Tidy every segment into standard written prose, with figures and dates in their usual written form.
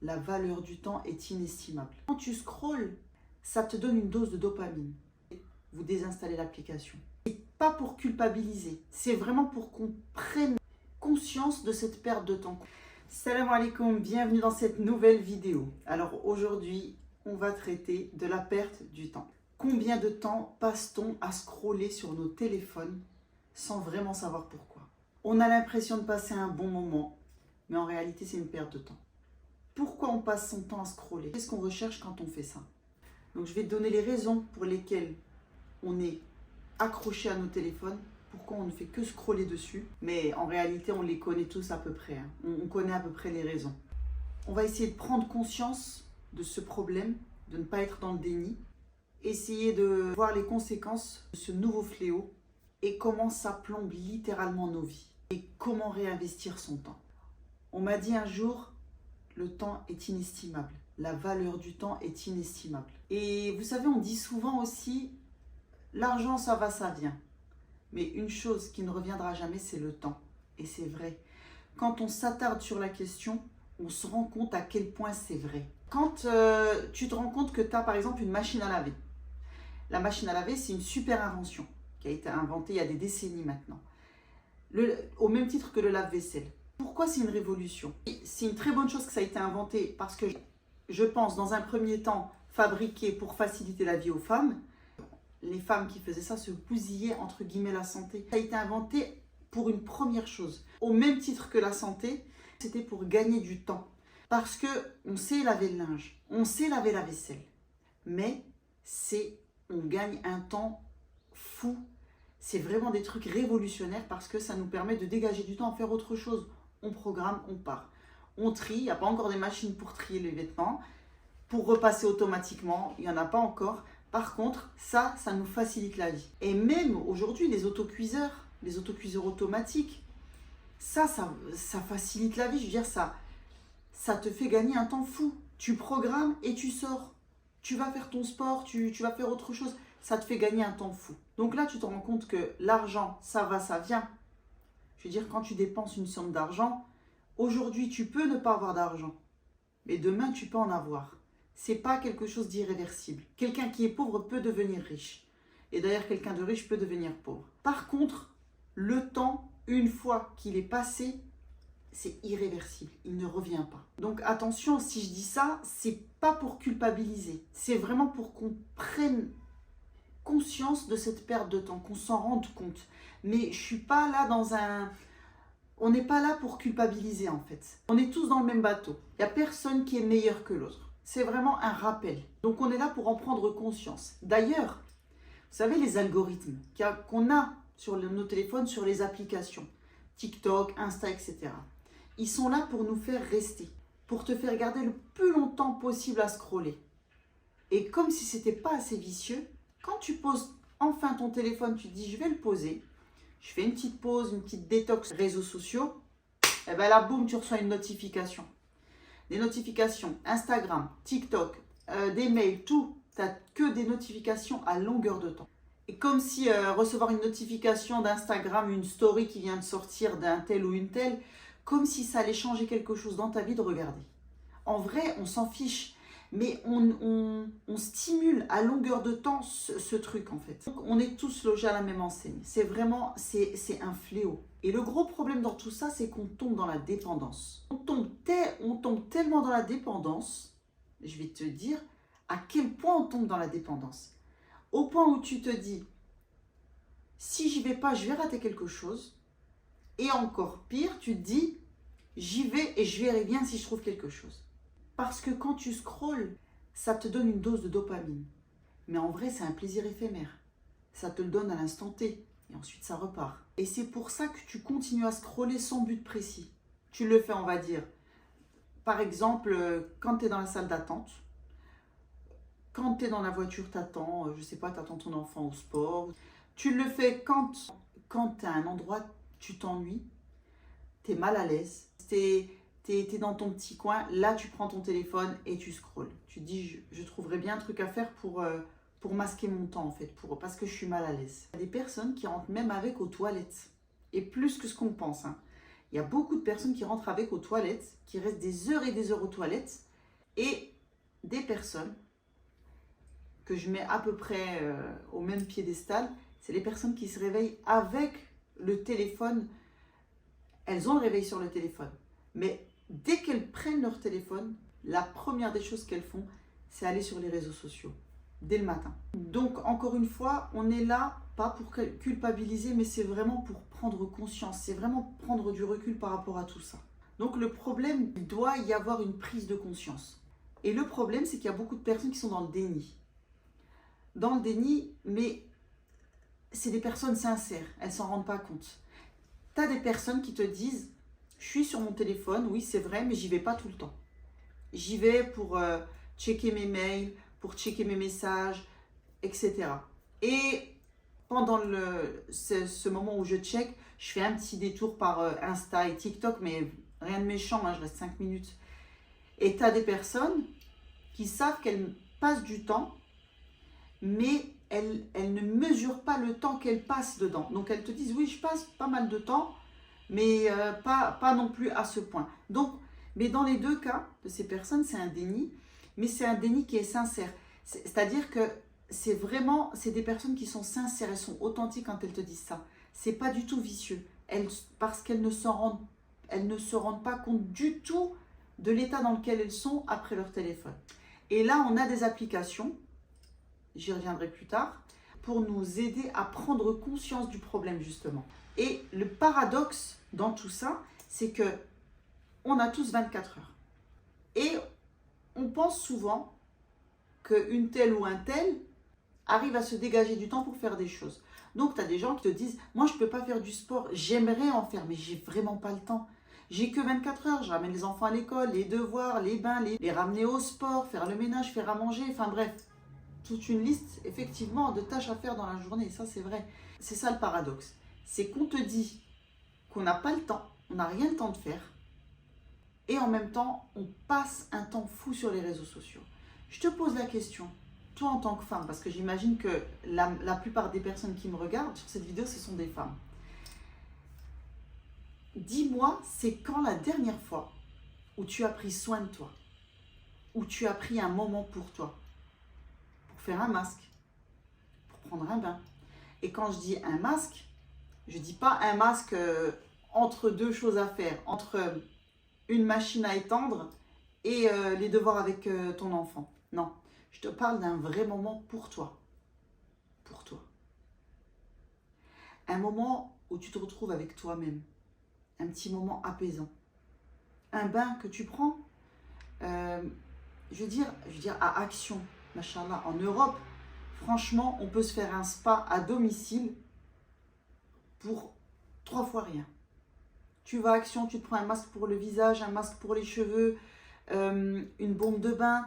la valeur du temps est inestimable. Quand tu scrolles, ça te donne une dose de dopamine. Vous désinstallez l'application. C'est pas pour culpabiliser, c'est vraiment pour qu'on prenne conscience de cette perte de temps. Salam alaikum, bienvenue dans cette nouvelle vidéo. Alors aujourd'hui, on va traiter de la perte du temps. Combien de temps passe-t-on à scroller sur nos téléphones sans vraiment savoir pourquoi? On a l'impression de passer un bon moment, mais en réalité c'est une perte de temps. Pourquoi on passe son temps à scroller? Qu'est-ce qu'on recherche quand on fait ça? Donc je vais te donner les raisons pour lesquelles on est accroché à nos téléphones, pourquoi on ne fait que scroller dessus, mais en réalité on les connaît tous à peu près, hein. On connaît à peu près les raisons. On va essayer de prendre conscience de ce problème, de ne pas être dans le déni, essayer de voir les conséquences de ce nouveau fléau et comment ça plombe littéralement nos vies et comment réinvestir son temps. On m'a dit un jour, le temps est inestimable, la valeur du temps est inestimable. Et vous savez, on dit souvent aussi, l'argent ça va, ça vient. Mais une chose qui ne reviendra jamais, c'est le temps. Et c'est vrai. Quand on s'attarde sur la question, on se rend compte à quel point c'est vrai. Quand tu te rends compte que tu as par exemple une machine à laver. La machine à laver, c'est une super invention qui a été inventée il y a des décennies maintenant. Au même titre que le lave-vaisselle. Pourquoi c'est une révolution? C'est une très bonne chose que ça a été inventé parce que je pense dans un premier temps fabriqué pour faciliter la vie aux femmes. Les femmes qui faisaient ça se bousiller entre guillemets la santé. Ça a été inventé pour une première chose. Au même titre que la santé, c'était pour gagner du temps. Parce que on sait laver le linge, on sait laver la vaisselle. Mais on gagne un temps fou. C'est vraiment des trucs révolutionnaires parce que ça nous permet de dégager du temps à faire autre chose. On programme, on part. On trie, il n'y a pas encore des machines pour trier les vêtements. Pour repasser automatiquement, il n'y en a pas encore. Par contre, ça nous facilite la vie. Et même aujourd'hui, les autocuiseurs automatiques, ça facilite la vie. Je veux dire, ça te fait gagner un temps fou. Tu programmes et tu sors. Tu vas faire ton sport, tu vas faire autre chose. Ça te fait gagner un temps fou. Donc là, tu te rends compte que l'argent, ça va, ça vient. Je veux dire, quand tu dépenses une somme d'argent, aujourd'hui, tu peux ne pas avoir d'argent. Mais demain, tu peux en avoir. C'est pas quelque chose d'irréversible. Quelqu'un qui est pauvre peut devenir riche. Et d'ailleurs, quelqu'un de riche peut devenir pauvre. Par contre, le temps, une fois qu'il est passé, c'est irréversible. Il ne revient pas. Donc attention, si je dis ça, c'est pas pour culpabiliser. C'est vraiment pour qu'on prenne conscience de cette perte de temps, qu'on s'en rende compte. Mais je suis pas là on n'est pas là pour culpabiliser en fait. On est tous dans le même bateau. Il n'y a personne qui est meilleur que l'autre. C'est vraiment un rappel. Donc on est là pour en prendre conscience. D'ailleurs, vous savez les algorithmes qu'on a sur nos téléphones, sur les applications, TikTok, Insta, etc. Ils sont là pour nous faire rester, pour te faire garder le plus longtemps possible à scroller. Et comme si c'était pas assez vicieux, quand tu poses enfin ton téléphone, tu te dis je vais le poser, je fais une petite pause, une petite détox réseaux sociaux, et bien là, boum, tu reçois une notification. Des notifications, Instagram, TikTok, des mails, tout. Tu n'as que des notifications à longueur de temps. Et comme si recevoir une notification d'Instagram, une story qui vient de sortir d'un tel ou une telle, comme si ça allait changer quelque chose dans ta vie de regarder. En vrai, on s'en fiche. Mais on stimule à longueur de temps ce truc en fait. Donc, on est tous logés à la même enseigne. C'est un fléau. Et le gros problème dans tout ça, c'est qu'on tombe dans la dépendance. On tombe tellement dans la dépendance, je vais te dire à quel point on tombe dans la dépendance. Au point où tu te dis, si j'y vais pas, je vais rater quelque chose. Et encore pire, tu te dis, j'y vais et je verrai bien si je trouve quelque chose. Parce que quand tu scrolles, ça te donne une dose de dopamine. Mais en vrai, c'est un plaisir éphémère. Ça te le donne à l'instant T. Et ensuite, ça repart. Et c'est pour ça que tu continues à scroller sans but précis. Tu le fais, on va dire, par exemple, quand tu es dans la salle d'attente. Quand tu es dans la voiture, tu attends, je sais pas, tu attends ton enfant au sport. Tu le fais quand tu es à un endroit, tu t'ennuies, tu es mal à l'aise, T'es dans ton petit coin, là tu prends ton téléphone et tu scrolles. Tu te dis, je trouverais bien un truc à faire pour masquer mon temps en fait, parce que je suis mal à l'aise. Il y a des personnes qui rentrent même avec aux toilettes, et plus que ce qu'on pense. Il y a beaucoup de personnes qui rentrent avec aux toilettes, qui restent des heures et des heures aux toilettes, Et des personnes que je mets à peu près au même piédestal, c'est les personnes qui se réveillent avec le téléphone. Elles ont le réveil sur le téléphone. Mais dès qu'elles prennent leur téléphone, la première des choses qu'elles font, c'est aller sur les réseaux sociaux, dès le matin. Donc, encore une fois, on est là, pas pour culpabiliser, mais c'est vraiment pour prendre conscience. C'est vraiment prendre du recul par rapport à tout ça. Donc, le problème, il doit y avoir une prise de conscience. Et le problème, c'est qu'il y a beaucoup de personnes qui sont dans le déni. Dans le déni, mais c'est des personnes sincères, elles ne s'en rendent pas compte. Tu as des personnes qui te disent, je suis sur mon téléphone, oui c'est vrai, mais j'y vais pas tout le temps. J'y vais pour checker mes mails, pour checker mes messages, etc. Et pendant ce moment où je check, je fais un petit détour par Insta et TikTok, mais rien de méchant, hein, je reste 5 minutes. Et tu as des personnes qui savent qu'elles passent du temps, mais elles ne mesurent pas le temps qu'elles passent dedans. Donc elles te disent, oui, je passe pas mal de temps, mais pas non plus à ce point. Donc, mais dans les deux cas de ces personnes, c'est un déni, mais c'est un déni qui est sincère. C'est-à-dire que c'est des personnes qui sont sincères, elles sont authentiques quand elles te disent ça. C'est pas du tout vicieux, parce qu'elles ne se rendent pas compte du tout de l'état dans lequel elles sont après leur téléphone. Et là, on a des applications, j'y reviendrai plus tard, pour nous aider à prendre conscience du problème justement. Et le paradoxe dans tout ça, c'est que on a tous 24 heures. Et on pense souvent qu'une telle ou un tel arrive à se dégager du temps pour faire des choses. Donc tu as des gens qui te disent, moi je ne peux pas faire du sport, j'aimerais en faire, mais j'ai vraiment pas le temps. J'ai que 24 heures, je ramène les enfants à l'école, les devoirs, les bains, les ramener au sport, faire le ménage, faire à manger, enfin bref. Toute une liste, effectivement, de tâches à faire dans la journée, ça c'est vrai. C'est ça le paradoxe. C'est qu'on te dit qu'on n'a pas le temps, on n'a rien le temps de faire, et en même temps, on passe un temps fou sur les réseaux sociaux. Je te pose la question, toi en tant que femme, parce que j'imagine que la plupart des personnes qui me regardent sur cette vidéo, ce sont des femmes. Dis-moi, c'est quand la dernière fois où tu as pris soin de toi, où tu as pris un moment pour toi, pour faire un masque, pour prendre un bain. Et quand je dis un masque, je ne dis pas un masque entre deux choses à faire, entre une machine à étendre et les devoirs avec ton enfant. Non, je te parle d'un vrai moment pour toi. Pour toi. Un moment où tu te retrouves avec toi-même. Un petit moment apaisant. Un bain que tu prends, je veux dire à Action, machallah, en Europe, franchement, on peut se faire un spa à domicile pour 3 fois rien. Tu vas à Action, tu te prends un masque pour le visage, un masque pour les cheveux, une bombe de bain,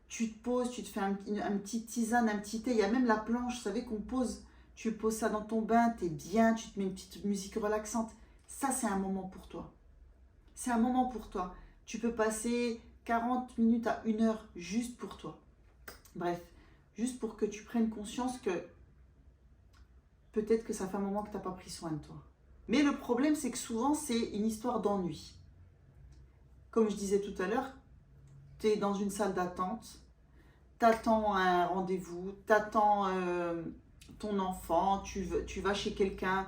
tu te poses, tu te fais un petit tisane, un petit thé. Il y a même la planche, vous savez qu'on pose, tu poses ça dans ton bain, tu es bien, tu te mets une petite musique relaxante. Ça, c'est un moment pour toi. C'est un moment pour toi. Tu peux passer 40 minutes à 1 heure juste pour toi. Bref, juste pour que tu prennes conscience que peut-être que ça fait un moment que tu n'as pas pris soin de toi. Mais le problème, c'est que souvent, c'est une histoire d'ennui. Comme je disais tout à l'heure, tu es dans une salle d'attente, tu attends un rendez-vous, tu attends ton enfant, tu vas chez quelqu'un,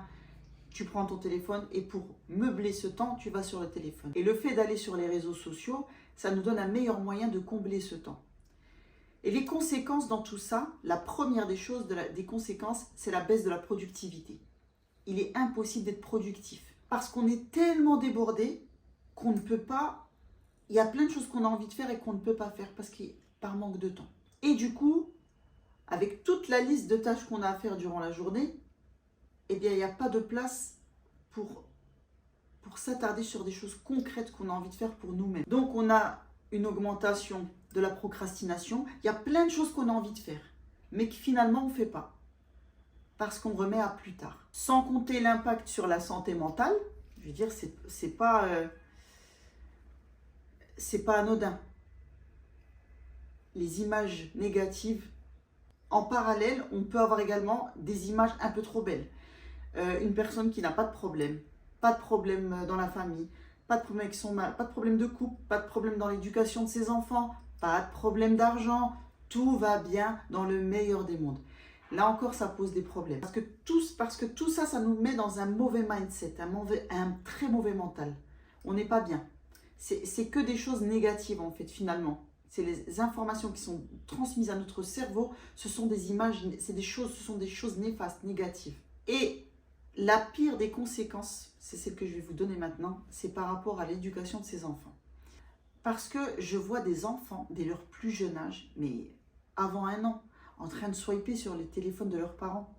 tu prends ton téléphone et pour meubler ce temps, tu vas sur le téléphone. Et le fait d'aller sur les réseaux sociaux, ça nous donne un meilleur moyen de combler ce temps. Et les conséquences dans tout ça, la première des choses, des conséquences, c'est la baisse de la productivité. Il est impossible d'être productif parce qu'on est tellement débordé qu'on ne peut pas, il y a plein de choses qu'on a envie de faire et qu'on ne peut pas faire par manque de temps. Et du coup, avec toute la liste de tâches qu'on a à faire durant la journée, eh bien, il n'y a pas de place pour s'attarder sur des choses concrètes qu'on a envie de faire pour nous-mêmes. Donc, on a une augmentation de la procrastination. Il y a plein de choses qu'on a envie de faire, mais que finalement, on ne fait pas. Parce qu'on remet à plus tard. Sans compter l'impact sur la santé mentale, je veux dire, c'est pas anodin. Les images négatives. En parallèle, on peut avoir également des images un peu trop belles. Une personne qui n'a pas de problème dans la famille, pas de problème avec son mari, pas de problème de couple, pas de problème dans l'éducation de ses enfants, pas de problème d'argent, tout va bien dans le meilleur des mondes. Là encore, ça pose des problèmes. Parce que tout ça, ça nous met dans un mauvais mindset, un très mauvais mental. On n'est pas bien. C'est que des choses négatives en fait finalement. C'est les informations qui sont transmises à notre cerveau, ce sont des images, ce sont des choses néfastes, négatives. Et la pire des conséquences, c'est celle que je vais vous donner maintenant, c'est par rapport à l'éducation de ces enfants. Parce que je vois des enfants, dès leur plus jeune âge, mais avant 1 an, en train de swiper sur les téléphones de leurs parents.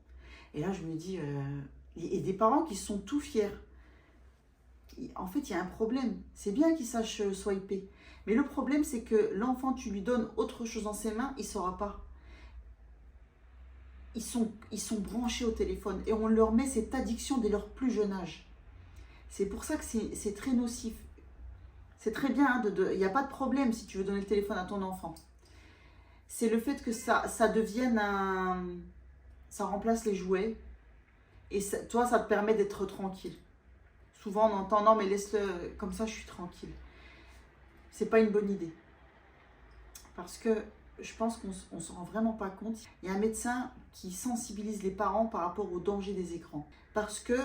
Et là, je me dis, et des parents qui sont tout fiers. En fait, il y a un problème. C'est bien qu'ils sachent swiper. Mais le problème, c'est que l'enfant, tu lui donnes autre chose dans ses mains, il ne saura pas. Ils sont branchés au téléphone et on leur met cette addiction dès leur plus jeune âge. C'est pour ça que c'est très nocif. C'est très bien, hein, il n'y a pas de problème si tu veux donner le téléphone à ton enfant. C'est le fait que ça devienne un... Ça remplace les jouets et toi, ça te permet d'être tranquille. Souvent, on entend, non mais laisse-le, comme ça je suis tranquille. C'est pas une bonne idée. Parce que je pense qu'on ne s'en rend vraiment pas compte. Il y a un médecin qui sensibilise les parents par rapport au danger des écrans. Parce que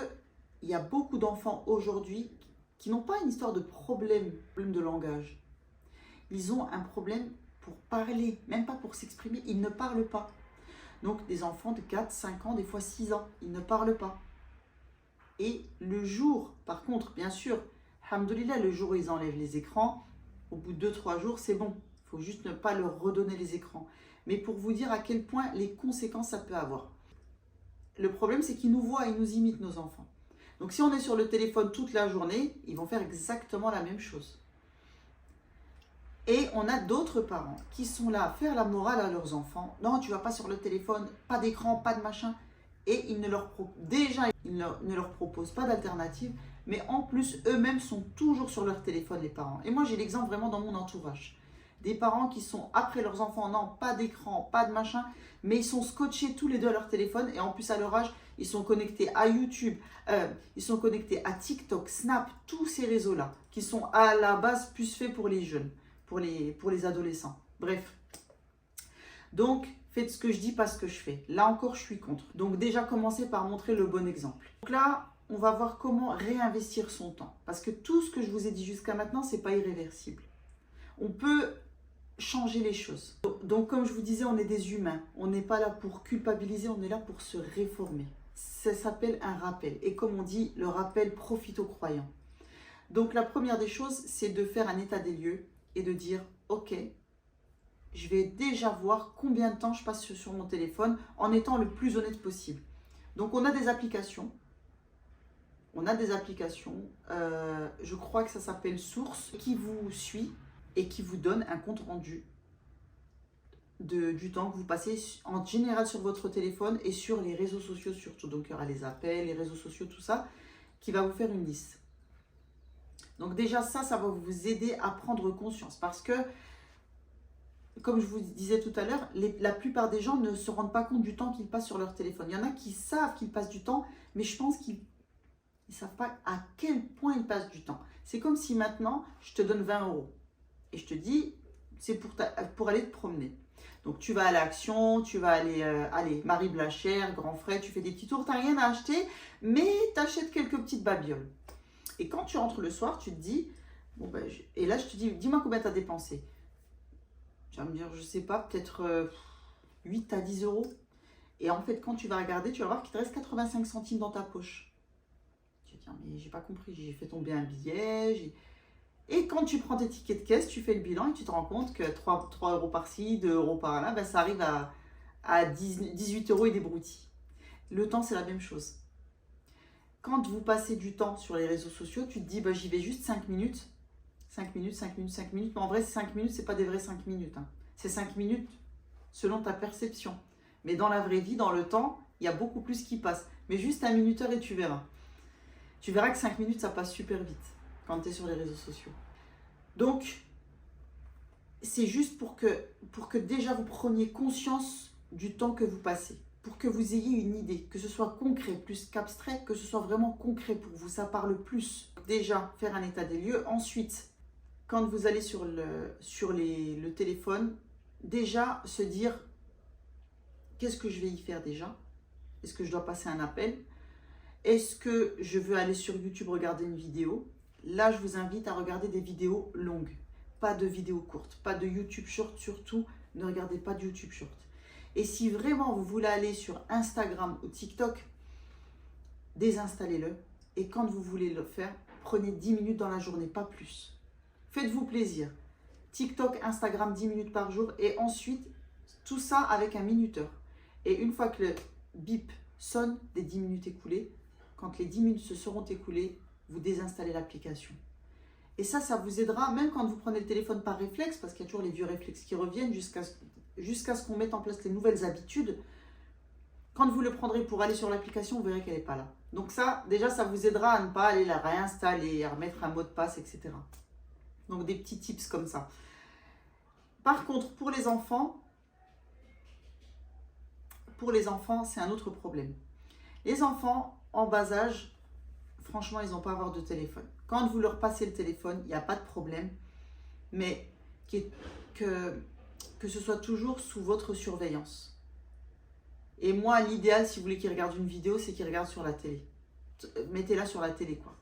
il y a beaucoup d'enfants aujourd'hui qui n'ont pas une histoire de problème de langage. Ils ont un problème pour parler, même pas pour s'exprimer. Ils ne parlent pas. Donc des enfants de 4, 5 ans, des fois 6 ans, ils ne parlent pas. Et le jour, par contre, bien sûr, alhamdoulilah, le jour où ils enlèvent les écrans, au bout de 2-3 jours, c'est bon. Il faut juste ne pas leur redonner les écrans. Mais pour vous dire à quel point les conséquences ça peut avoir. Le problème, c'est qu'ils nous voient, ils nous imitent, nos enfants. Donc si on est sur le téléphone toute la journée, ils vont faire exactement la même chose. Et on a d'autres parents qui sont là à faire la morale à leurs enfants. Non, tu ne vas pas sur le téléphone, pas d'écran, pas de machin. Et ils ne leur proposent pas d'alternative. Mais en plus, eux-mêmes sont toujours sur leur téléphone, les parents. Et moi, j'ai l'exemple vraiment dans mon entourage. Des parents qui sont après leurs enfants, non, pas d'écran, pas de machin, mais ils sont scotchés tous les deux à leur téléphone. Et en plus, à leur âge, ils sont connectés à YouTube, ils sont connectés à TikTok, Snap, tous ces réseaux-là, qui sont à la base plus faits pour les jeunes, pour les adolescents. Bref. Donc, faites ce que je dis, pas ce que je fais. Là encore, je suis contre. Donc déjà, commencez par montrer le bon exemple. Donc là, on va voir comment réinvestir son temps. Parce que tout ce que je vous ai dit jusqu'à maintenant, ce n'est pas irréversible. On peut changer les choses. Donc, comme je vous disais, on est des humains. On n'est pas là pour culpabiliser, on est là pour se réformer. Ça s'appelle un rappel. Et comme on dit, le rappel profite aux croyants. Donc, la première des choses, c'est de faire un état des lieux et de dire, ok, je vais déjà voir combien de temps je passe sur mon téléphone en étant le plus honnête possible. Donc, on a des applications. Je crois que ça s'appelle Source, qui vous suit et qui vous donne un compte rendu du temps que vous passez en général sur votre téléphone et sur les réseaux sociaux surtout. Donc, il y aura les appels, les réseaux sociaux, tout ça, qui va vous faire une liste. Donc déjà, ça va vous aider à prendre conscience parce que, comme je vous disais tout à l'heure, la plupart des gens ne se rendent pas compte du temps qu'ils passent sur leur téléphone. Il y en a qui savent qu'ils passent du temps, mais je pense qu'ils ne savent pas à quel point ils passent du temps. C'est comme si maintenant, je te donne 20 € et je te dis, c'est pour aller te promener. Donc tu vas à l'Action, tu vas aller Marie Blachère, Grand Frais, tu fais des petits tours, tu n'as rien à acheter, mais tu achètes quelques petites babioles. Et quand tu rentres le soir, tu te dis, bon ben, et là je te dis, dis-moi combien tu as dépensé. Tu vas me dire, je ne sais pas, peut-être 8 à 10 €. Et en fait, quand tu vas regarder, tu vas voir qu'il te reste 85 centimes dans ta poche. Tu vas te dire, mais j'ai pas compris, j'ai fait tomber un billet. Et quand tu prends tes tickets de caisse, tu fais le bilan et tu te rends compte que 3 € par-ci, 2 € par-là, ben, ça arrive à 18 € et des broutilles. Le temps, c'est la même chose. Quand vous passez du temps sur les réseaux sociaux, tu te dis, bah, j'y vais juste 5 minutes. 5 minutes, 5 minutes, 5 minutes. Mais en vrai, 5 minutes, ce n'est pas des vrais 5 minutes. Hein. C'est 5 minutes selon ta perception. Mais dans la vraie vie, dans le temps, il y a beaucoup plus qui passe. Mais juste un minuteur et tu verras. Tu verras que 5 minutes, ça passe super vite quand tu es sur les réseaux sociaux. Donc, c'est juste pour que déjà vous preniez conscience du temps que vous passez. Pour que vous ayez une idée, que ce soit concret plus qu'abstrait, que ce soit vraiment concret pour vous, ça parle plus. Déjà, faire un état des lieux. Ensuite, quand vous allez sur le téléphone, déjà se dire, qu'est-ce que je vais y faire déjà? Est-ce que je dois passer un appel? Est-ce que je veux aller sur YouTube regarder une vidéo? Là, je vous invite à regarder des vidéos longues, pas de vidéos courtes, pas de YouTube Short, surtout, ne regardez pas de YouTube Short. Et si vraiment vous voulez aller sur Instagram ou TikTok, désinstallez-le. Et quand vous voulez le faire, prenez 10 minutes dans la journée, pas plus. Faites-vous plaisir. TikTok, Instagram, 10 minutes par jour. Et ensuite, tout ça avec un minuteur. Et une fois que le bip sonne des 10 minutes écoulées, quand les 10 minutes se seront écoulées, vous désinstallez l'application. Et ça vous aidera, même quand vous prenez le téléphone par réflexe, parce qu'il y a toujours les vieux réflexes qui reviennent jusqu'à ce qu'on mette en place les nouvelles habitudes. Quand vous le prendrez pour aller sur l'application, vous verrez qu'elle n'est pas là. Donc ça, déjà, ça vous aidera à ne pas aller la réinstaller, à remettre un mot de passe, etc. Donc des petits tips comme ça. Par contre, pour les enfants, c'est un autre problème. Les enfants en bas âge, franchement, ils n'ont pas à avoir de téléphone. Quand vous leur passez le téléphone, il n'y a pas de problème, mais que ce soit toujours sous votre surveillance. Et moi, l'idéal, si vous voulez qu'ils regardent une vidéo, c'est qu'ils regardent sur la télé. Mettez-la sur la télé, quoi.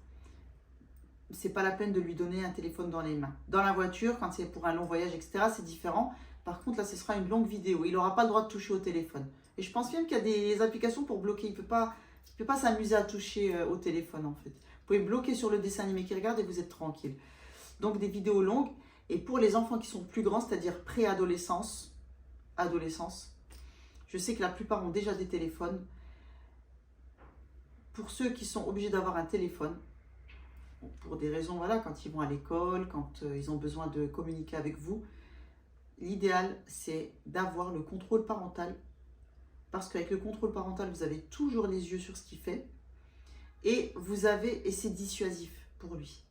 C'est pas la peine de lui donner un téléphone dans les mains. Dans la voiture, quand c'est pour un long voyage, etc., c'est différent. Par contre, là, ce sera une longue vidéo. Il n'aura pas le droit de toucher au téléphone. Et je pense même qu'il y a des applications pour bloquer. Il ne peut pas s'amuser à toucher au téléphone, en fait. Vous pouvez bloquer sur le dessin animé qu'il regarde et vous êtes tranquille. Donc, des vidéos longues. Et pour les enfants qui sont plus grands, c'est-à-dire pré-adolescence, adolescence, je sais que la plupart ont déjà des téléphones. Pour ceux qui sont obligés d'avoir un téléphone, pour des raisons, voilà, quand ils vont à l'école, quand ils ont besoin de communiquer avec vous, l'idéal, c'est d'avoir le contrôle parental. Parce qu'avec le contrôle parental, vous avez toujours les yeux sur ce qu'il fait. Et c'est dissuasif pour lui.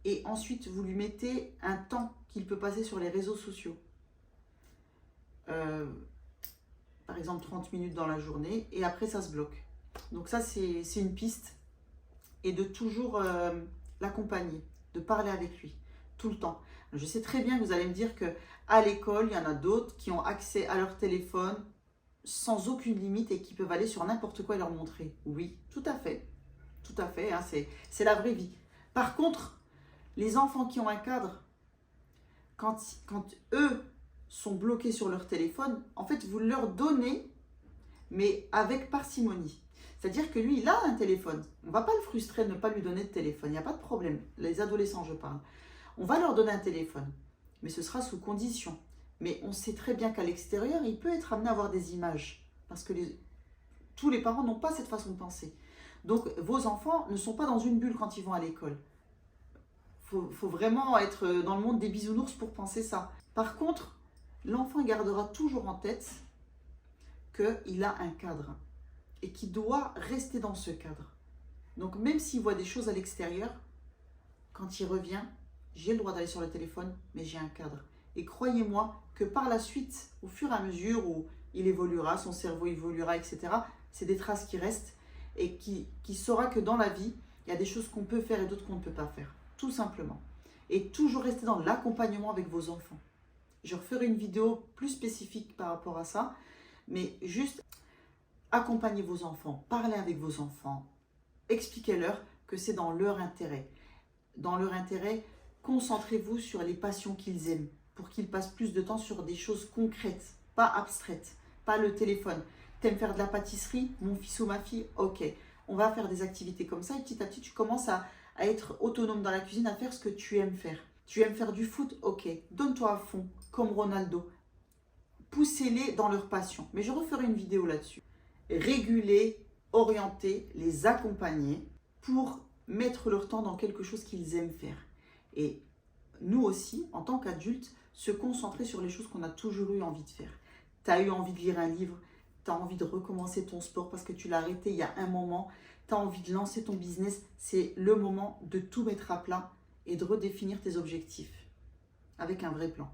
Et ensuite, vous lui mettez un temps qu'il peut passer sur les réseaux sociaux. Par exemple, 30 minutes dans la journée. Et après, ça se bloque. Donc ça, c'est une piste. Et de toujours l'accompagner, de parler avec lui, tout le temps. Je sais très bien que vous allez me dire qu'à l'école, il y en a d'autres qui ont accès à leur téléphone sans aucune limite et qui peuvent aller sur n'importe quoi et leur montrer. Oui, tout à fait. Tout à fait, hein, c'est la vraie vie. Par contre, les enfants qui ont un cadre, quand eux sont bloqués sur leur téléphone, en fait, vous leur donnez, mais avec parcimonie. C'est-à-dire que lui, il a un téléphone. On ne va pas le frustrer de ne pas lui donner de téléphone. Il n'y a pas de problème. Les adolescents, je parle. On va leur donner un téléphone. Mais ce sera sous condition. Mais on sait très bien qu'à l'extérieur, il peut être amené à avoir des images. Parce que tous les parents n'ont pas cette façon de penser. Donc, vos enfants ne sont pas dans une bulle quand ils vont à l'école. Faut vraiment être dans le monde des bisounours pour penser ça. Par contre, l'enfant gardera toujours en tête qu'il a un cadre. Et qui doit rester dans ce cadre. Donc même s'il voit des choses à l'extérieur, quand il revient, j'ai le droit d'aller sur le téléphone, mais j'ai un cadre. Et croyez-moi que par la suite, au fur et à mesure où il évoluera, son cerveau évoluera, etc., c'est des traces qui restent et qui saura que dans la vie, il y a des choses qu'on peut faire et d'autres qu'on ne peut pas faire. Tout simplement. Et toujours rester dans l'accompagnement avec vos enfants. Je referai une vidéo plus spécifique par rapport à ça, mais juste... accompagnez vos enfants, parlez avec vos enfants, expliquez-leur que c'est dans leur intérêt. Dans leur intérêt, concentrez-vous sur les passions qu'ils aiment pour qu'ils passent plus de temps sur des choses concrètes, pas abstraites, pas le téléphone. T'aimes faire de la pâtisserie, mon fils ou ma fille? Ok, on va faire des activités comme ça et petit à petit, tu commences à être autonome dans la cuisine, à faire ce que tu aimes faire. Tu aimes faire du foot? Ok, donne-toi à fond, comme Ronaldo. Poussez-les dans leur passion. Mais je referai une vidéo là-dessus. Réguler, orienter, les accompagner pour mettre leur temps dans quelque chose qu'ils aiment faire. Et nous aussi, en tant qu'adultes, se concentrer sur les choses qu'on a toujours eu envie de faire. Tu as eu envie de lire un livre, tu as envie de recommencer ton sport parce que tu l'as arrêté il y a un moment, tu as envie de lancer ton business, c'est le moment de tout mettre à plat et de redéfinir tes objectifs avec un vrai plan.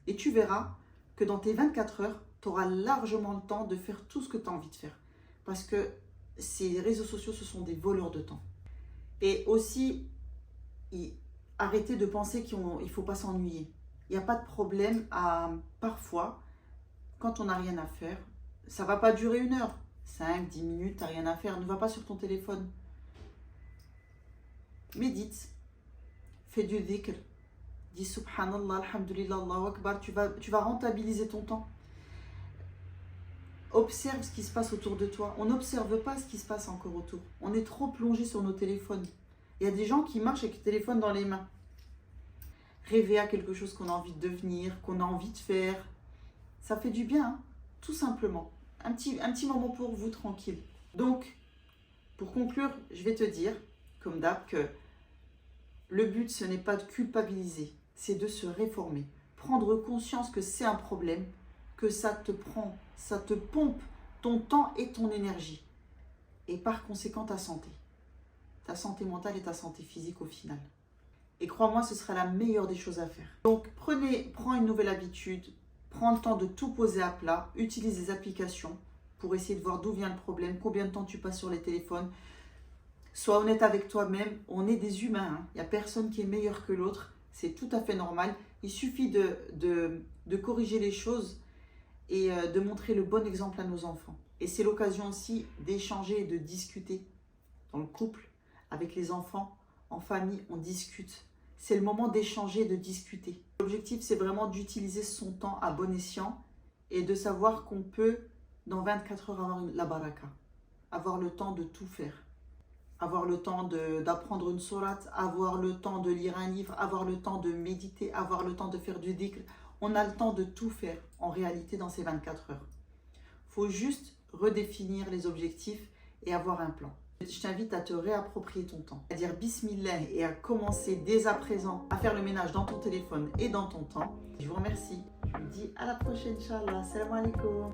Et tu verras que dans tes 24 heures, tu auras largement le temps de faire tout ce que tu as envie de faire. Parce que ces réseaux sociaux, ce sont des voleurs de temps. Et aussi, arrêtez de penser qu'il ne faut pas s'ennuyer. Il n'y a pas de problème à, parfois, quand on n'a rien à faire, ça ne va pas durer 1 heure, 5, 10 minutes, tu n'as rien à faire, ne va pas sur ton téléphone. Médite, fais du dhikr, dis subhanallah, alhamdulillah, Allahu akbar, tu vas rentabiliser ton temps. Observe ce qui se passe autour de toi. On n'observe pas ce qui se passe encore autour. On est trop plongé sur nos téléphones. Il y a des gens qui marchent avec le téléphone dans les mains. Rêver à quelque chose qu'on a envie de devenir, qu'on a envie de faire, ça fait du bien, hein, tout simplement. Un petit moment pour vous, tranquille. Donc, pour conclure, je vais te dire, comme d'hab, que le but, ce n'est pas de culpabiliser, c'est de se réformer. Prendre conscience que c'est un problème, que ça te prend, ça te pompe ton temps et ton énergie. Et par conséquent, ta santé mentale et ta santé physique au final. Et crois-moi, ce sera la meilleure des choses à faire. Donc, prends une nouvelle habitude, prends le temps de tout poser à plat, utilise des applications pour essayer de voir d'où vient le problème, combien de temps tu passes sur les téléphones. Sois honnête avec toi-même, on est des humains, hein. Il n'y a personne qui est meilleur que l'autre, c'est tout à fait normal. Il suffit de corriger les choses et de montrer le bon exemple à nos enfants. Et c'est l'occasion aussi d'échanger et de discuter dans le couple, avec les enfants, en famille, on discute. C'est le moment d'échanger et de discuter. L'objectif, c'est vraiment d'utiliser son temps à bon escient et de savoir qu'on peut, dans 24 heures, avoir la baraka. Avoir le temps de tout faire. Avoir le temps d'apprendre une sourate, avoir le temps de lire un livre, avoir le temps de méditer, avoir le temps de faire du dhikr. On a le temps de tout faire, en réalité, dans ces 24 heures. Il faut juste redéfinir les objectifs et avoir un plan. Je t'invite à te réapproprier ton temps, à dire bismillah et à commencer dès à présent à faire le ménage dans ton téléphone et dans ton temps. Je vous remercie. Je vous dis à la prochaine, Inch'Allah. Salam alaikum.